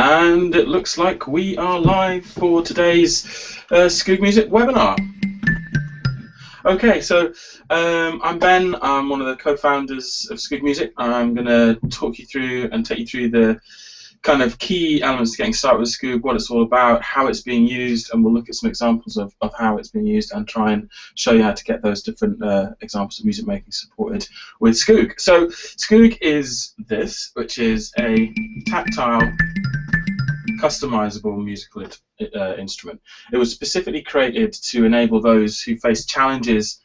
And it looks like we are live for today's Skoog Music webinar. Okay, so I'm Ben. I'm one of the co-founders of Skoog Music. I'm going to talk you through and take you through the kind of key elements to getting started with Skoog, what it's all about, how it's being used, and we'll look at some examples of how it's being used and try and show you how to get those different examples of music making supported with Skoog. So Skoog is this, which is a tactile, customizable musical instrument. It was specifically created to enable those who face challenges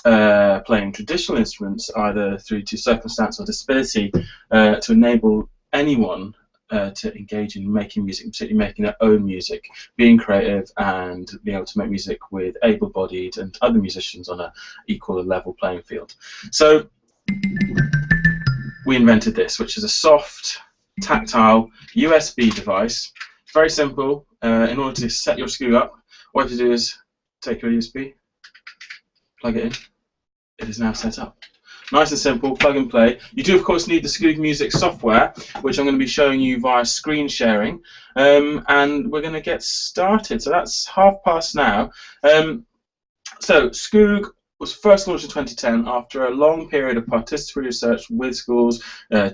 playing traditional instruments, either through to circumstance or disability, to enable anyone to engage in making music, particularly making their own music, being creative and being able to make music with able-bodied and other musicians on an equal and level playing field. So we invented this, which is a soft, tactile USB device. It's very simple. In order to set your Skoog up, all you have to do is take your USB, plug it in. It is now set up. Nice and simple, plug and play. You do, of course, need the Skoog Music software, which I'm going to be showing you via screen sharing. And we're going to get started. So that's 5:30 now. So Skoog was first launched in 2010 after a long period of participatory research with schools,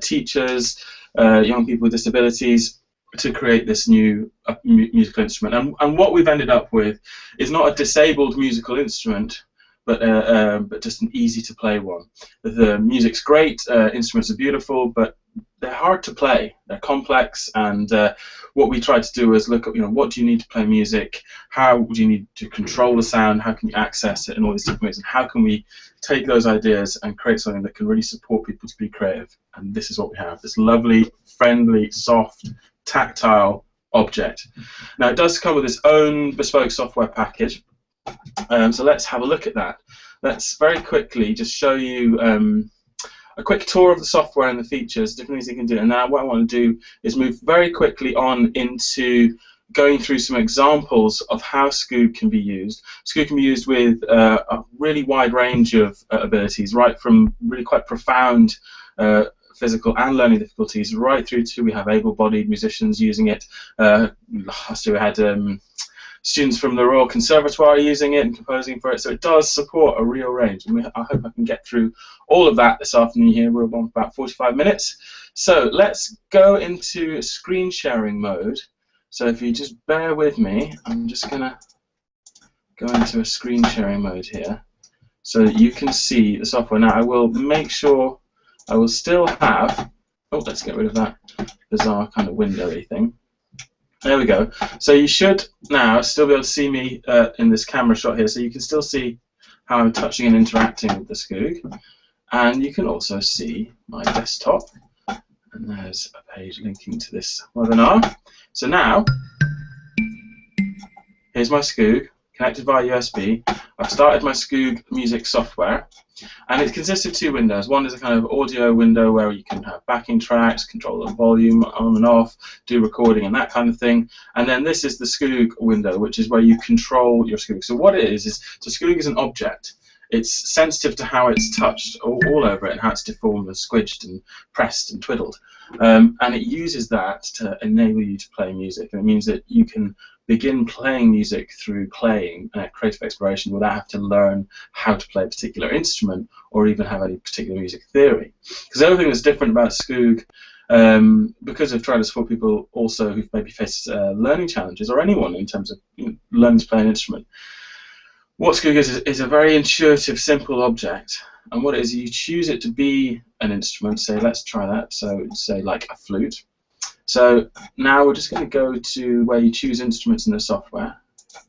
teachers, young people with disabilities, to create this new musical instrument. And what we've ended up with is not a disabled musical instrument, but just an easy-to-play one. The music's great, instruments are beautiful, but they're hard to play. They're complex, and what we tried to do was look at, what do you need to play music? How do you need to control the sound? How can you access it in all these different ways? And how can we take those ideas and create something that can really support people to be creative? And this is what we have: this lovely, friendly, soft, tactile object. Now, it does come with its own bespoke software package. So let's have a look at that. Let's very quickly just show you a quick tour of the software and the features, different things you can do. And now what I want to do is move very quickly on into going through some examples of how Skoog can be used. Skoog can be used with a really wide range of abilities, right from really quite profound physical and learning difficulties, right through to we have able-bodied musicians using it. Last year we had students from the Royal Conservatoire using it and composing for it, so it does support a real range. And I hope I can get through all of that this afternoon here. We're on about 45 minutes. So let's go into screen sharing mode. So if you just bear with me, I'm just going to go into a screen sharing mode here so that you can see the software. Now I will make sure I will still have, oh, let's get rid of that bizarre kind of windowy thing. There we go. So you should now still be able to see me in this camera shot here, so you can still see how I'm touching and interacting with the Skoog. And you can also see my desktop. And there's a page linking to this webinar. So now, here's my Skoog connected via USB. I've started my Skoog Music software. And it consists of two windows. One is a kind of audio window where you can have backing tracks, control the volume on and off, do recording and that kind of thing. And then this is the Skoog window, which is where you control your Skoog. So what it is so Skoog is an object. It's sensitive to how it's touched all over it and how it's deformed and squidged and pressed and twiddled. And it uses that to enable you to play music. And it means that you can begin playing music through playing creative exploration without having to learn how to play a particular instrument or even have any particular music theory. Because the other thing that's different about Skoog, because of trying to support people also who've maybe faced learning challenges, or anyone in terms of learning to play an instrument, what Skoog is a very intuitive, simple object. And what it is, you choose it to be an instrument. Say, let's try that. So say like a flute. So now we're just going to go to where you choose instruments in the software.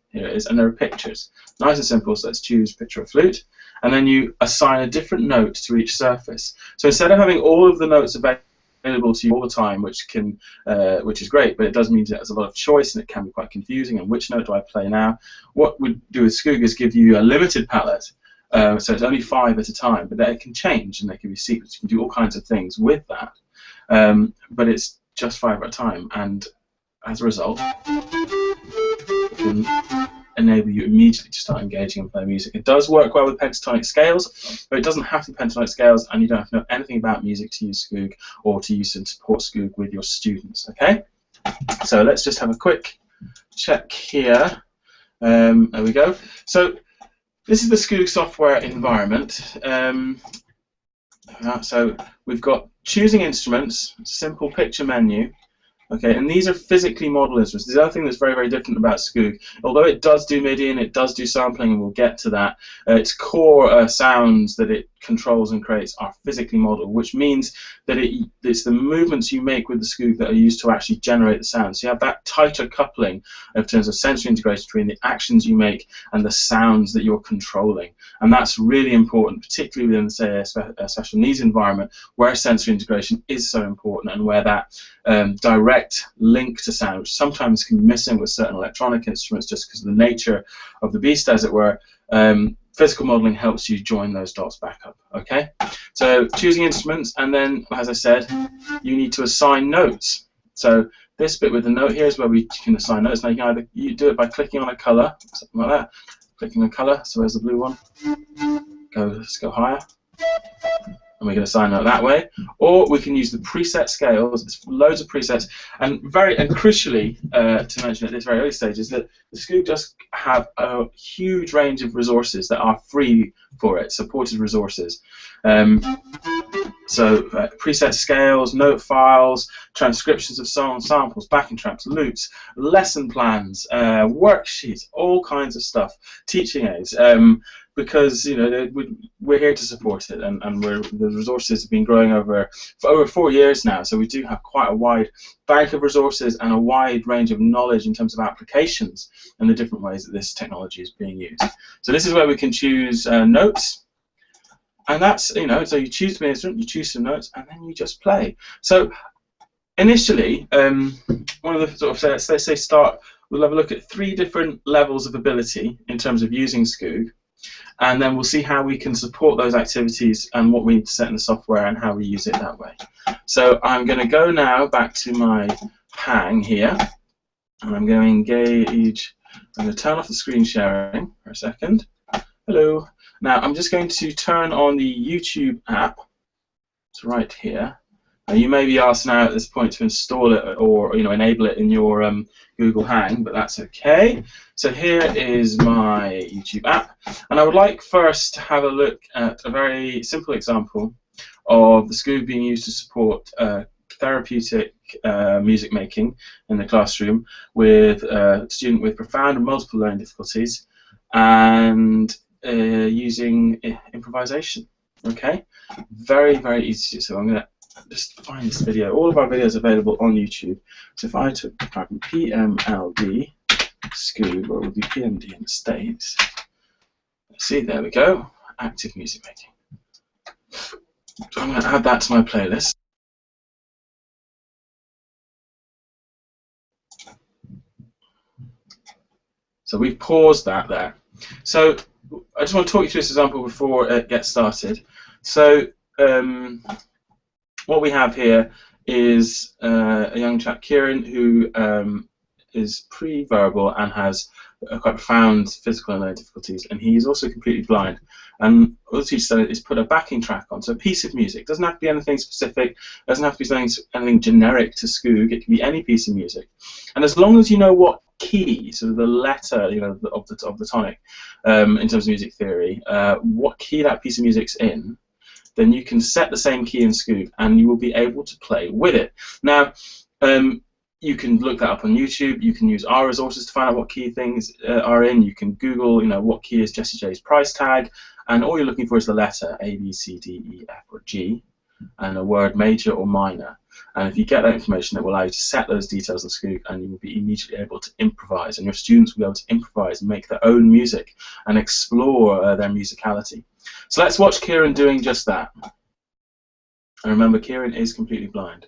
Here it is, and there are pictures. Nice and simple, so let's choose picture of flute. And then you assign a different note to each surface. So instead of having all of the notes available to you all the time, which is great, but it does mean that there's a lot of choice and it can be quite confusing, and which note do I play now? What we do with Skoog is give you a limited palette, so it's only 5 at a time, but it can change and they can be sequenced. You can do all kinds of things with that, but it's just 5 at a time, and as a result, it can enable you immediately to start engaging and play music. It does work well with pentatonic scales, but it doesn't have to be pentatonic scales, and you don't have to know anything about music to use Skoog or to use and support Skoog with your students. Okay? So let's just have a quick check here. There we go. So this is the Skoog software environment. So we've got choosing instruments, simple picture menu. Okay, and these are physically model instruments. The other thing that's very, very different about Skoog, although it does do MIDI and it does do sampling, and we'll get to that, its core sounds that it controls and creates are physically modeled, which means that it's the movements you make with the Skoog that are used to actually generate the sound. So you have that tighter coupling in terms of sensory integration between the actions you make and the sounds that you're controlling. And that's really important, particularly within, say, a special needs environment where sensory integration is so important and where that direct link to sound, which sometimes can be missing with certain electronic instruments just because of the nature of the beast, as it were. Physical modeling helps you join those dots back up. Okay, so choosing instruments, and then, as I said, you need to assign notes. So this bit with the note here is where we can assign notes. Now you can either do it by clicking on a color, something like that. Clicking a color. So where's the blue one? Let's go higher. And we can assign that that way, or we can use the preset scales. There's loads of presets, and crucially to mention at this very early stage is that the Skoog does have a huge range of resources that are free for it, supported resources. So preset scales, note files, transcriptions of songs, samples, backing tracks, loops, lesson plans, worksheets, all kinds of stuff, teaching aids. Because we're here to support it, and the resources have been growing for over 4 years now. So we do have quite a wide bank of resources and a wide range of knowledge in terms of applications and the different ways that this technology is being used. So this is where we can choose notes. And that's, so you choose the instrument, you choose some notes, and then you just play. So initially, one of the sort of, let's say start, we'll have a look at 3 different levels of ability in terms of using Skoog, and then we'll see how we can support those activities and what we need to set in the software and how we use it that way. So I'm going to go now back to my hang here, and I'm going to engage, I'm going to turn off the screen sharing for a second. Hello. Now I'm just going to turn on the YouTube app. It's right here. Now you may be asked now at this point to install it or enable it in your Google Hang, but that's okay. So here is my YouTube app, and I would like first to have a look at a very simple example of the Skoog being used to support therapeutic music making in the classroom with a student with profound and multiple learning difficulties, and using improvisation. Okay, very, very easy to do. So I'm going to just find this video. All of our videos are available on YouTube. So if I took PMLD Skoog, or it would be PMD in the States. See, there we go. Active music making. So I'm going to add that to my playlist. So we've paused that there. So I just want to talk you through this example before it gets started. So what we have here is a young chap, Kieran, who is pre-verbal and has quite profound physical and learning difficulties, and he's also completely blind. And what he's done is put a backing track on, so a piece of music. Doesn't have to be anything specific, doesn't have to be anything generic to Skoog, it can be any piece of music. And as long as you know what key, so the letter, of the tonic, in terms of music theory, what key that piece of music's in, then you can set the same key in Skoog and you will be able to play with it. Now, you can look that up on YouTube. You can use our resources to find out what key things are in. You can Google, what key is Jessie J's price tag, and all you're looking for is the letter A, B, C, D, E, F, or G, and a word major or minor. And if you get that information, it will allow you to set those details in Skoog, and you will be immediately able to improvise. And your students will be able to improvise and make their own music and explore their musicality. So let's watch Kieran doing just that. And remember, Kieran is completely blind.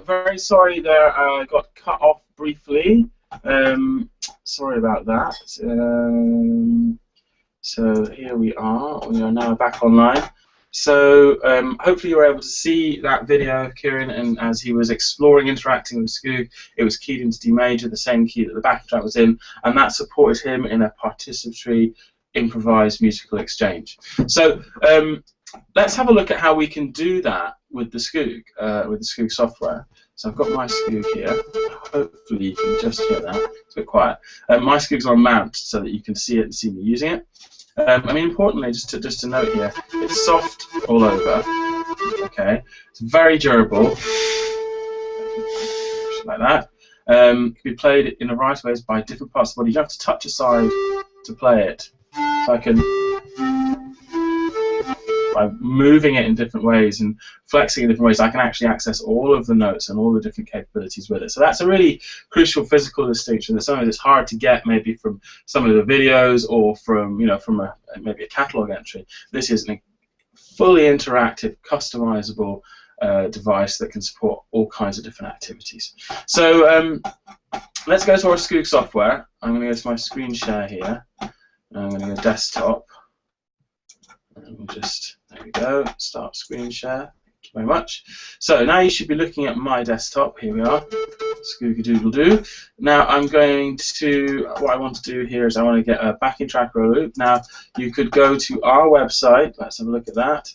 very sorry there, I got cut off briefly. Sorry about that. So here we are now back online. So hopefully you were able to see that video of Kieran, and as he was exploring, interacting with Skoog, it was keyed into D major, the same key that the backing track was in, and that supported him in a participatory improvised musical exchange. So let's have a look at how we can do that with the Skoog software. So I've got my Skoog here. Hopefully you can just hear that. It's a bit quiet. My Skoog's on mount so that you can see it and see me using it. I mean, importantly, just to note here, it's soft all over. Okay, it's very durable, just like that. Can be played in a variety of ways by different parts of the body. You don't have to touch a side to play it. So I can, by moving it in different ways and flexing in different ways, I can actually access all of the notes and all the different capabilities with it. So that's a really crucial physical distinction. There's something that's hard to get maybe from some of the videos or from maybe a catalog entry. This is a fully interactive, customizable device that can support all kinds of different activities. So let's go to our Skoog software. I'm going to go to my screen share here. I'm going to go desktop. And we'll just, there we go, start screen share. Thank you very much. So now you should be looking at my desktop. Here we are, Skoog-a-doodle-doo. Now I'm going to, what I want to do here is I want to get a backing track or a loop. Now you could go to our website. Let's have a look at that.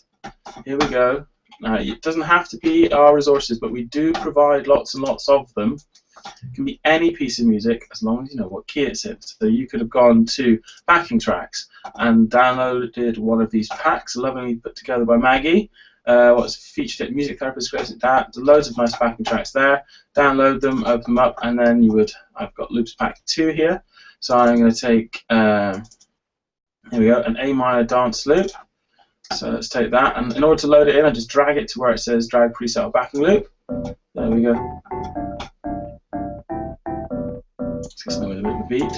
Here we go. Now it doesn't have to be our resources, but we do provide lots and lots of them. It can be any piece of music as long as you know what key it's in. So you could have gone to backing tracks and downloaded one of these packs, lovingly put together by Maggie. What's featured at Music Therapist created that. Loads of nice backing tracks there. Download them, open them up, and then you would. I've got loops pack 2 here. So I'm going to take here we go, an A minor dance loop. So let's take that, and in order to load it in, I just drag it to where it says drag preset or backing loop. There we go. Just with a bit of a beat.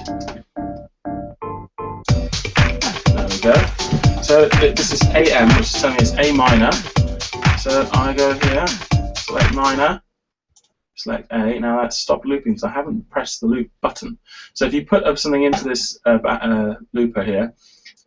There we go. So this is AM, which is telling me it's A minor. So I go here, select minor, select A. Now that's stop looping because I haven't pressed the loop button. So if you put up something into this looper here,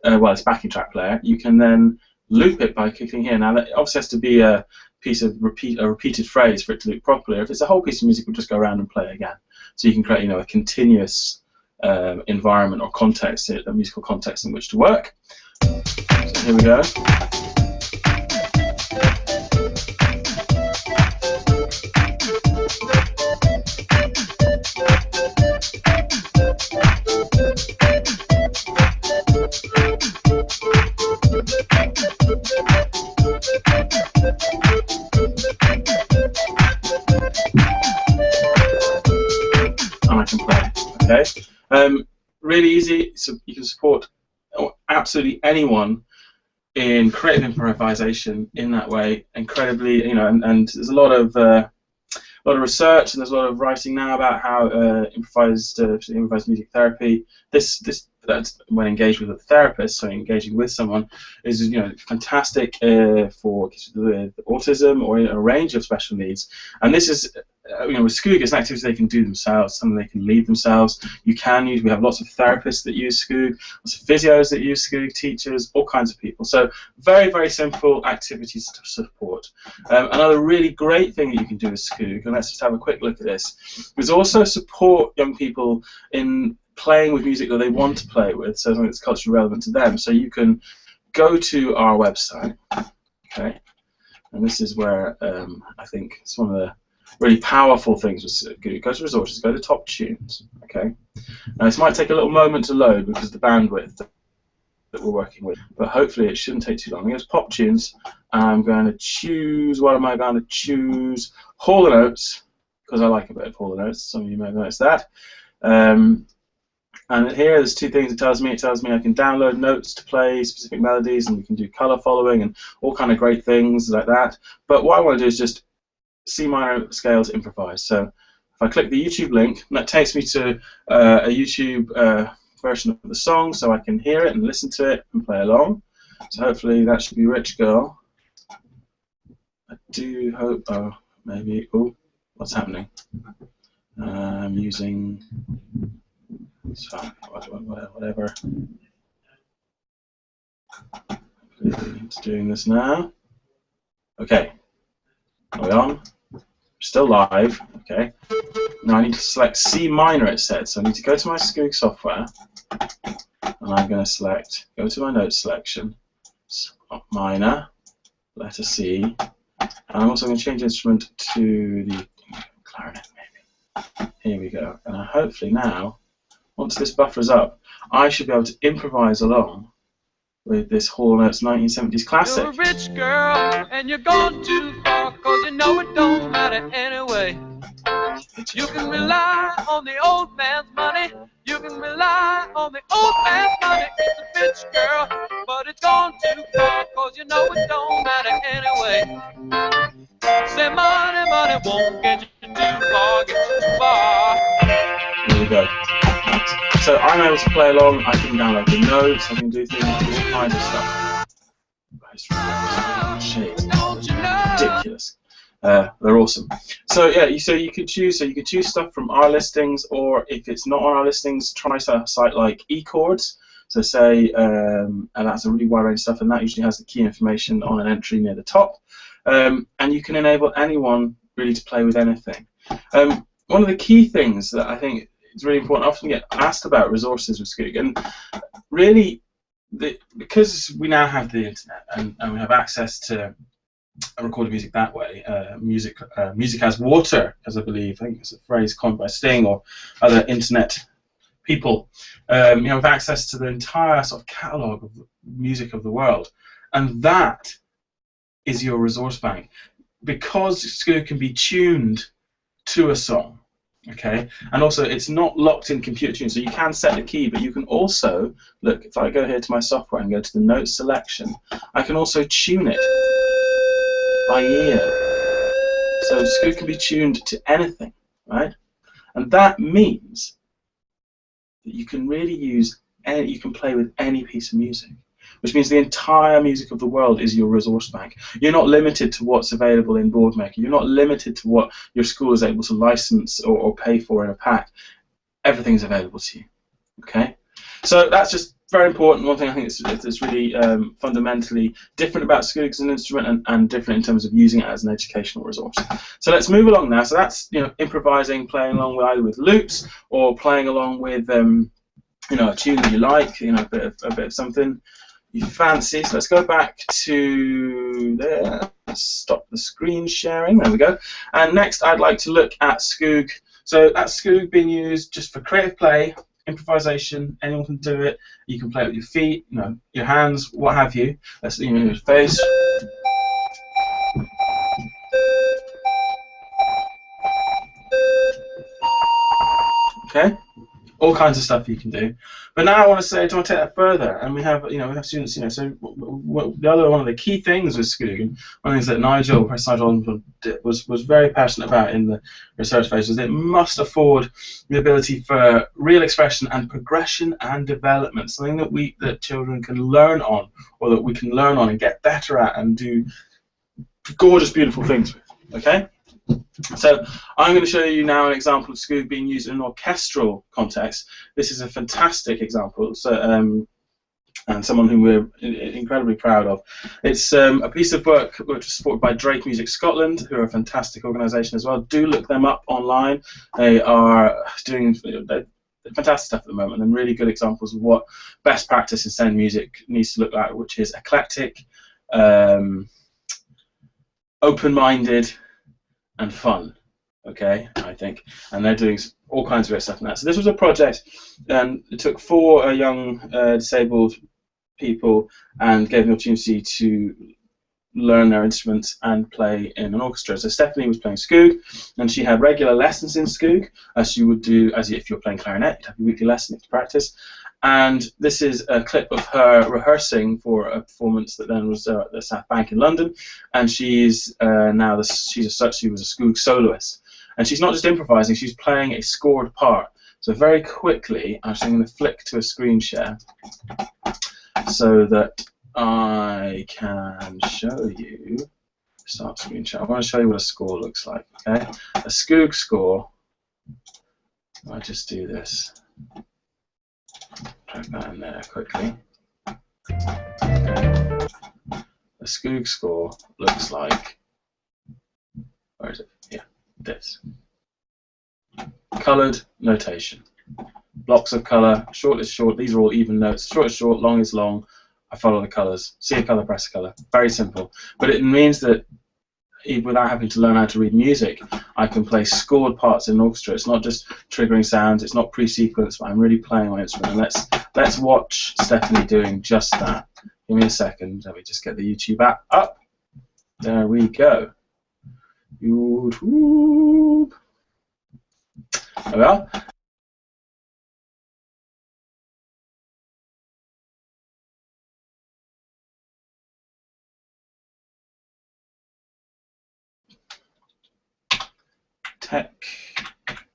well, it's backing track player, you can then loop it by clicking here. Now that obviously has to be a piece of a repeated phrase for it to loop properly. If it's a whole piece of music, we'll just go around and play it again. So you can create, a continuous environment or context, a musical context in which to work. So here we go. And I can play. Okay. Really easy. So you can support absolutely anyone in creative improvisation in that way. Incredibly, and there's a lot of research and there's a lot of writing now about how improvised music therapy. That's when engaged with a therapist, so engaging with someone, is fantastic for kids with autism or a range of special needs. And this is with Skoog, it's an activity they can do themselves, something they can lead themselves. We have lots of therapists that use Skoog, lots of physios that use Skoog, teachers, all kinds of people. So very, very simple activities to support. Another really great thing that you can do with Skoog, and let's just have a quick look at this, is also support young people in playing with music that they want to play with, so something that's culturally relevant to them. So you can go to our website, okay, and this is where I think it's one of the really powerful things with Skoog. Go to resources, go to top tunes, okay. Now this might take a little moment to load because of the bandwidth that we're working with, but hopefully it shouldn't take too long. I'm going to pop tunes, and I'm going to choose, what am I going to choose? Hall & Oates, because I like a bit of Hall & Oates, some of you may have noticed that. And here there's two things it tells me. It tells me I can download notes to play specific melodies, and we can do color following and all kind of great things like that. But what I want to do is just C minor scale to improvise. So if I click the YouTube link, that takes me to a YouTube version of the song, so I can hear it and listen to it and play along. So hopefully that should be Rich Girl. I do hope, maybe, what's happening. I'm using whatever. It's doing this now. Okay. Are we on? Still live. Okay. Now I need to select C minor, it said. So I need to go to my Skoog software, and I'm going to select, go to my note selection, minor, letter C, and I'm also going to change instrument to the clarinet, maybe. Here we go. And hopefully now, once this buffer's up, I should be able to improvise along with this Hall Notes 1970s classic. You're a rich girl, and you're gone too far, 'cause you know it don't matter anyway. You can rely on the old man's money. You can rely on the old man's money. It's a rich girl, but it's gone too far, 'cause you know it don't matter anyway. Say money, money won't get you too far, get you too far. Here we go. So I'm able to play along, I can download the notes, I can do things, all kinds of stuff. Shit. Ridiculous. They're awesome. So yeah, so you could choose stuff from our listings, or if it's not on our listings, try a site like eChords. So say, and that's a really wide range of stuff, and that usually has the key information on an entry near the top. And you can enable anyone really to play with anything. One of the key things that I think is really important, I often get asked about resources with Skoog, and really, because we now have the internet and we have access to recorded music that way, music as water, as I believe, I think it's a phrase coined by Sting or other internet people, you know, have access to the entire sort of catalogue of music of the world, and that is your resource bank, because Skoog can be tuned to a song. Okay, and also it's not locked in computer tune, so you can set the key, but you can also, look, if I go here to my software and go to the note selection, I can also tune it by ear. So Skoog can be tuned to anything, right? And that means that you can really use you can play with any piece of music, which means the entire music of the world is your resource bank. You're not limited to what's available in Boardmaker. You're not limited to what your school is able to license or pay for in a pack. Everything's available to you. Okay? So that's just very important. One thing I think it's really fundamentally different about Skoog as an instrument, and different in terms of using it as an educational resource. So let's move along now. So that's, you know, improvising, playing along with either with loops or playing along with you know, a tune that you like, you know, a bit of something you fancy. So let's go back to there. Let's stop the screen sharing. There we go. And next, I'd like to look at Skoog. So that's Skoog being used just for creative play, improvisation. Anyone can do it. You can play it with your feet, you know, your hands, what have you. Let's see your face. Okay. All kinds of stuff you can do, but now I want to say, do I want to take that further? And we have, you know, we have students, you know. So the other one of the key things with Skoog, and one of the things that Nigel was very passionate about in the research phase, was it must afford the ability for real expression and progression and development, something that children can learn on, or that we can learn on and get better at and do gorgeous, beautiful things with. Okay. So I'm going to show you now an example of Skoog being used in an orchestral context. This is a fantastic example, so, and someone who we're incredibly proud of. It's a piece of work which was supported by Drake Music Scotland, who are a fantastic organisation as well. Do look them up online. They are doing fantastic stuff at the moment, and really good examples of what best practice in SEND music needs to look like, which is eclectic, open-minded, and fun, okay, I think, and they're doing all kinds of great stuff in that. So this was a project, and it took 4 young disabled people and gave them the opportunity to learn their instruments and play in an orchestra. So Stephanie was playing Skoog, and she had regular lessons in Skoog, as you would do if you're playing clarinet. You'd have a weekly lesson to practice. And this is a clip of her rehearsing for a performance that then was at the South Bank in London, and she's now she was a Skoog soloist, and she's not just improvising; she's playing a scored part. So very quickly, I'm going to flick to a screen share so that I can show you Start screen share. I want to show you what a score looks like. Okay, a Skoog score. I'll just do this. Drag that in there quickly. Okay. A Skoog score looks like, where is it? Yeah, this. Coloured notation. Blocks of colour, short is short, these are all even notes. Short is short, long is long. I follow the colours. See a colour, press a colour. Very simple. But it means that without having to learn how to read music, I can play scored parts in an orchestra. It's not just triggering sounds, it's not pre-sequenced, but I'm really playing my instrument. And let's watch Stephanie doing just that. Give me a second. Let me just get the YouTube app up. There we go. YouTube. There we are.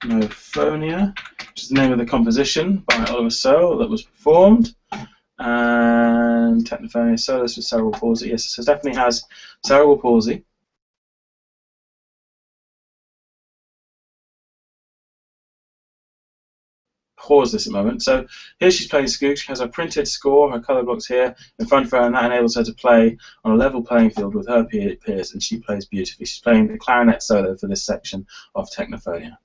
Technophonia, which is the name of the composition by Oliver Searle that was performed. And Technophonia, soloist with cerebral palsy. Yes, so Stephanie has cerebral palsy. Pause this a moment. So here she's playing Skoog. She has her printed score, her colour blocks here in front of her, and that enables her to play on a level playing field with her peers, and she plays beautifully. She's playing the clarinet solo for this section of Technophonia.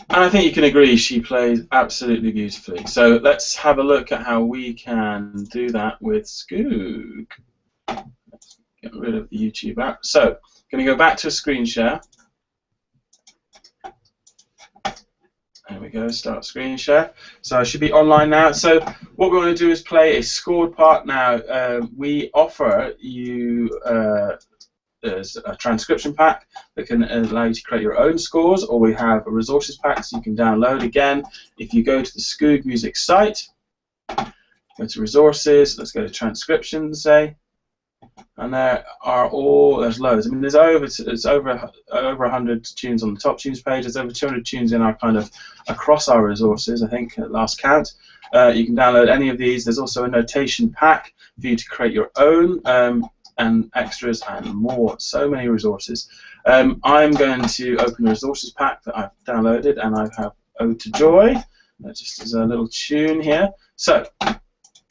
And I think you can agree she plays absolutely beautifully. So let's have a look at how we can do that with Skoog. Let's get rid of the YouTube app. So I'm going to go back to a screen share. There we go, start screen share. So I should be online now. So what we want to do is play a scored part now. We offer you there's a transcription pack that can allow you to create your own scores, or we have a resources pack so you can download. Again, if you go to the Skoog Music site, go to resources, let's go to transcriptions, say, and there are there's loads. I mean, there's over 100 tunes on the top tunes page. There's over 200 tunes in our kind of across our resources, I think, at last count. You can download any of these. There's also a notation pack for you to create your own. And extras and more. So many resources. I'm going to open the resources pack that I've downloaded, and I have Ode to Joy. That just is a little tune here. So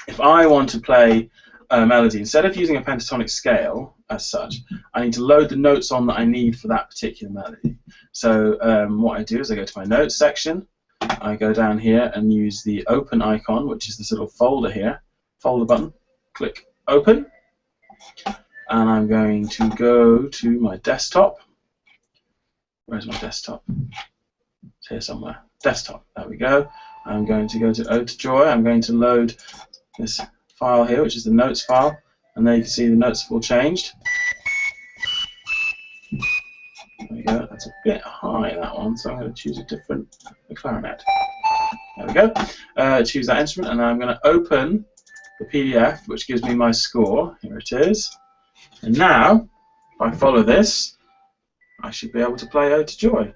if I want to play a melody, instead of using a pentatonic scale as such, I need to load the notes on that I need for that particular melody. So what I do is I go to my notes section, I go down here and use the open icon, which is this little folder here, folder button, click open. And I'm going to go to my desktop. Where's my desktop? It's here somewhere. Desktop. There we go. I'm going to go to Ode to Joy. I'm going to load this file here, which is the notes file. And there you can see the notes have all changed. There we go. That's a bit high, that one. So I'm going to choose a different clarinet. There we go. Choose that instrument, and I'm going to open the PDF, which gives me my score. Here it is. And now, if I follow this, I should be able to play Ode to Joy.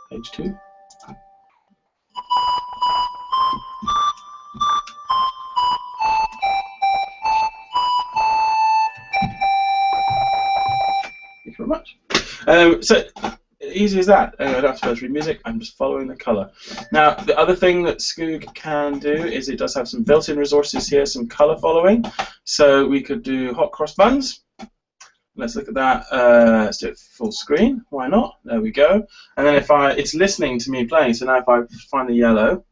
Page 2. Thank you very much. So easy as that. I don't have to read music, I'm just following the colour. Now, the other thing that Skoog can do is it does have some built-in resources here, some colour following. So we could do hot cross buttons. Let's look at that. Let's do it full screen. Why not? There we go. And then if it's listening to me playing, so now if I find the yellow,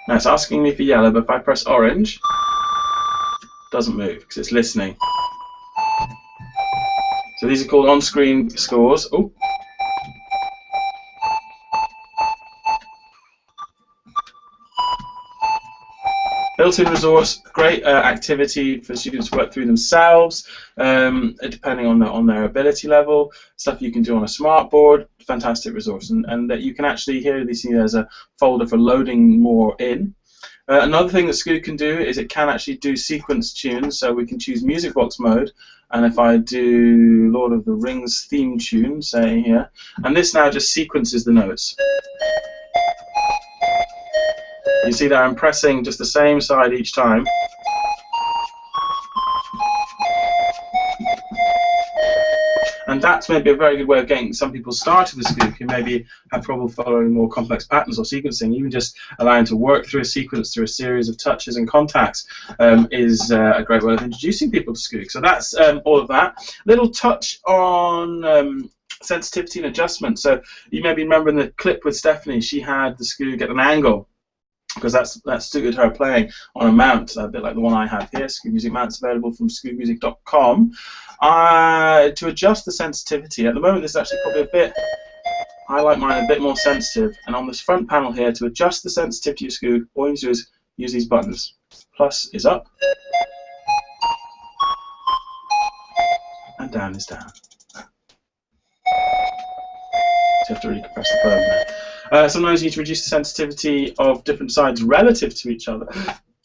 now it's asking me for yellow, but if I press orange, it doesn't move because it's listening. So these are called on-screen scores. Oh. Built-in resource, great activity for students to work through themselves, depending on their ability level. Stuff you can do on a smart board, fantastic resource, and that you can actually here you see there's a folder for loading more in. Another thing that Skoog can do is it can actually do sequence tunes, so we can choose music box mode, and if I do Lord of the Rings theme tune, say here, and this now just sequences the notes. You see that I'm pressing just the same side each time. And that's maybe a very good way of getting some people started with Skoog who maybe have trouble following more complex patterns or sequencing. Even just allowing to work through a sequence through a series of touches and contacts is a great way of introducing people to Skoog. So that's all of that. Little touch on sensitivity and adjustment. So you maybe remember in the clip with Stephanie, she had the Skoog at an angle, because that suited her playing on a mount, a bit like the one I have here. Skoog Music Mount's available from skoogmusic.com. To adjust the sensitivity, at the moment this is actually probably a bit, I like mine a bit more sensitive, and on this front panel here, to adjust the sensitivity of Skoog, all you do is use these buttons. Plus is up, and down is down. So you have to really compress the button there. Sometimes you need to reduce the sensitivity of different sides relative to each other.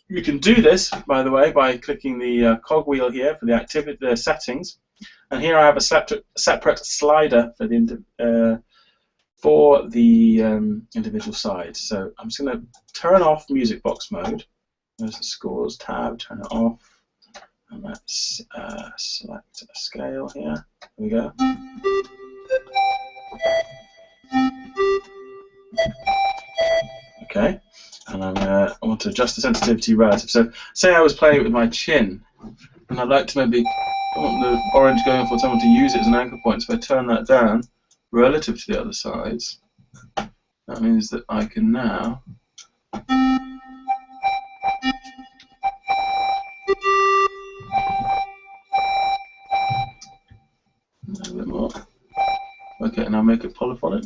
You can do this, by the way, by clicking the cogwheel here for the settings. And here I have a separate slider for the individual sides. So I'm just going to turn off music box mode. There's the scores tab, turn it off. And let's select a scale here. There we go. Okay, and I want to adjust the sensitivity relative. So, say I was playing it with my chin, and I'd like to maybe, I want the orange going for someone to use it as an anchor point. So if I turn that down relative to the other sides, that means that I can now a bit more. Okay, now make it polyphonic.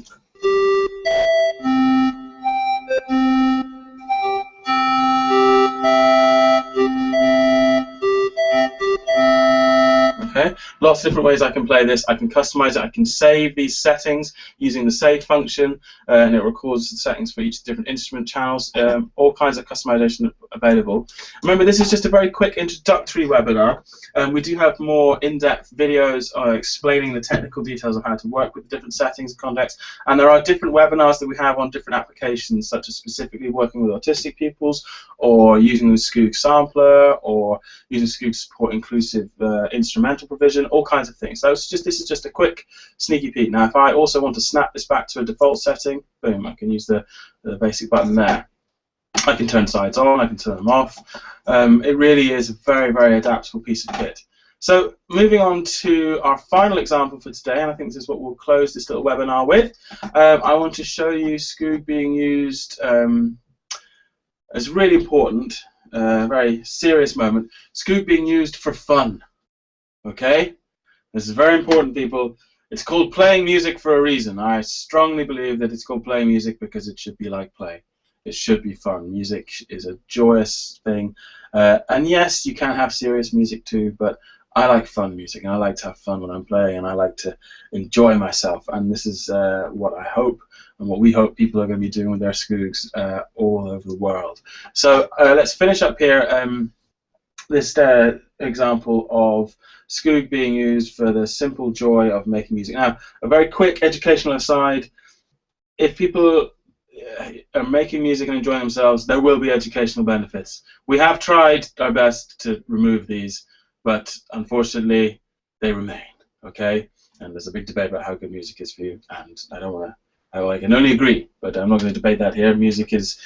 Okay, lots of different ways I can play this. I can customize it. I can save these settings using the save function, and it records the settings for each different instrument channels. All kinds of customization available. Remember, this is just a very quick introductory webinar. We do have more in-depth videos explaining the technical details of how to work with the different settings and contexts. And there are different webinars that we have on different applications, such as specifically working with autistic pupils, or using the Skoog sampler, or using Skoog to support inclusive instrumental provision, all kinds of things. So this is just a quick sneaky peek. Now, if I also want to snap this back to a default setting, boom, I can use the basic button there. I can turn sides on, I can turn them off. It really is a very, very adaptable piece of kit. So moving on to our final example for today, and I think this is what we'll close this little webinar with. I want to show you Skoog being used as really important, very serious moment, Skoog being used for fun. Okay? This is very important, people. It's called playing music for a reason. I strongly believe that it's called playing music because it should be like play. It should be fun. Music is a joyous thing. And yes, you can have serious music too, but I like fun music, and I like to have fun when I'm playing, and I like to enjoy myself. And this is what I hope, and what we hope people are going to be doing with their Skoogs all over the world. So let's finish up here this example of Skoog being used for the simple joy of making music. Now, a very quick educational aside, if people are making music and enjoying themselves, there will be educational benefits. We have tried our best to remove these, but unfortunately they remain. okay? And there's a big debate about how good music is for you, and I don't want to. I can only agree, but I'm not going to debate that here. Music is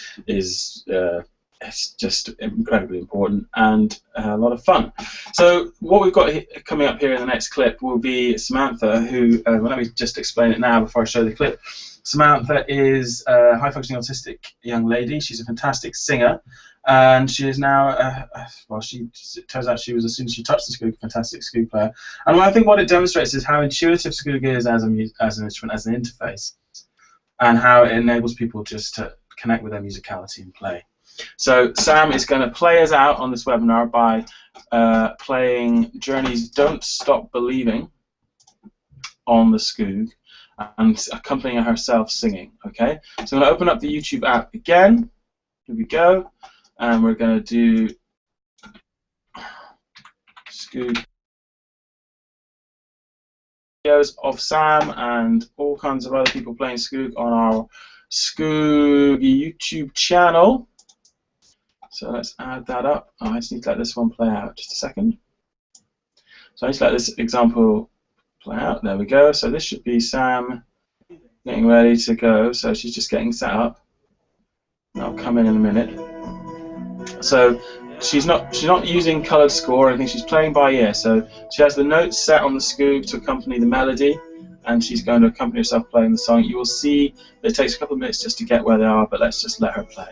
it's just incredibly important and a lot of fun. So what we've got coming up here in the next clip will be Samantha, who, well, let me just explain it now before I show the clip. Samantha is a high-functioning autistic young lady. She's a fantastic singer, and she is now, well, it turns out she was, as soon as she touched the Skoog, a fantastic Skoog player. And I think what it demonstrates is how intuitive Skoog is as an instrument, as an interface, and how it enables people just to connect with their musicality and play. So Sam is going to play us out on this webinar by playing Journey's Don't Stop Believing on the Skoog and accompanying herself singing, okay? So I'm going to open up the YouTube app again. Here we go. And we're going to do Skoog videos of Sam and all kinds of other people playing Skoog on our Skoog YouTube channel. So let's add that up. Oh, I just need to let this one play out. Just a second. So I just let this example play out. There we go. So this should be Sam getting ready to go. So she's just getting set up. I'll come in a minute. So she's not using coloured score or anything. She's playing by ear. So she has the notes set on the Skoog to accompany the melody, and she's going to accompany herself playing the song. You will see that it takes a couple of minutes just to get where they are, but let's just let her play.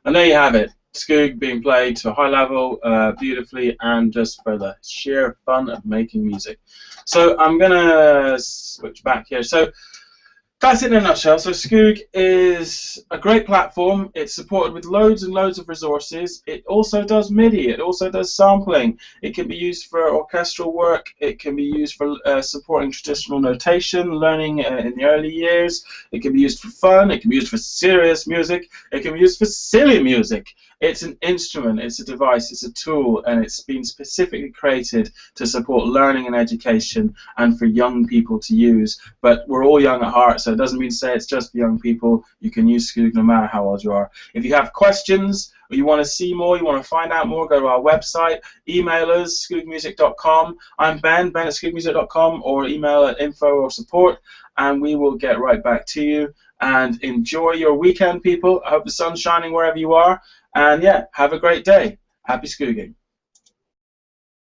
And there you have it, Skoog being played to a high level, beautifully, and just for the sheer fun of making music. So I'm going to switch back here. So that's it in a nutshell. So Skoog is a great platform. It's supported with loads and loads of resources. It also does MIDI. It also does sampling. It can be used for orchestral work. It can be used for supporting traditional notation, learning in the early years. It can be used for fun. It can be used for serious music. It can be used for silly music. It's an instrument, it's a device, it's a tool, and it's been specifically created to support learning and education and for young people to use. But we're all young at heart, so it doesn't mean to say it's just for young people. You can use Skoog no matter how old you are. If you have questions, or you want to see more, you want to find out more, go to our website, email us, skoogmusic.com. I'm Ben at skoogmusic.com, or email at info or support, and we will get right back to you. And enjoy your weekend, people. I hope the sun's shining wherever you are. And yeah, have a great day. Happy Skooging.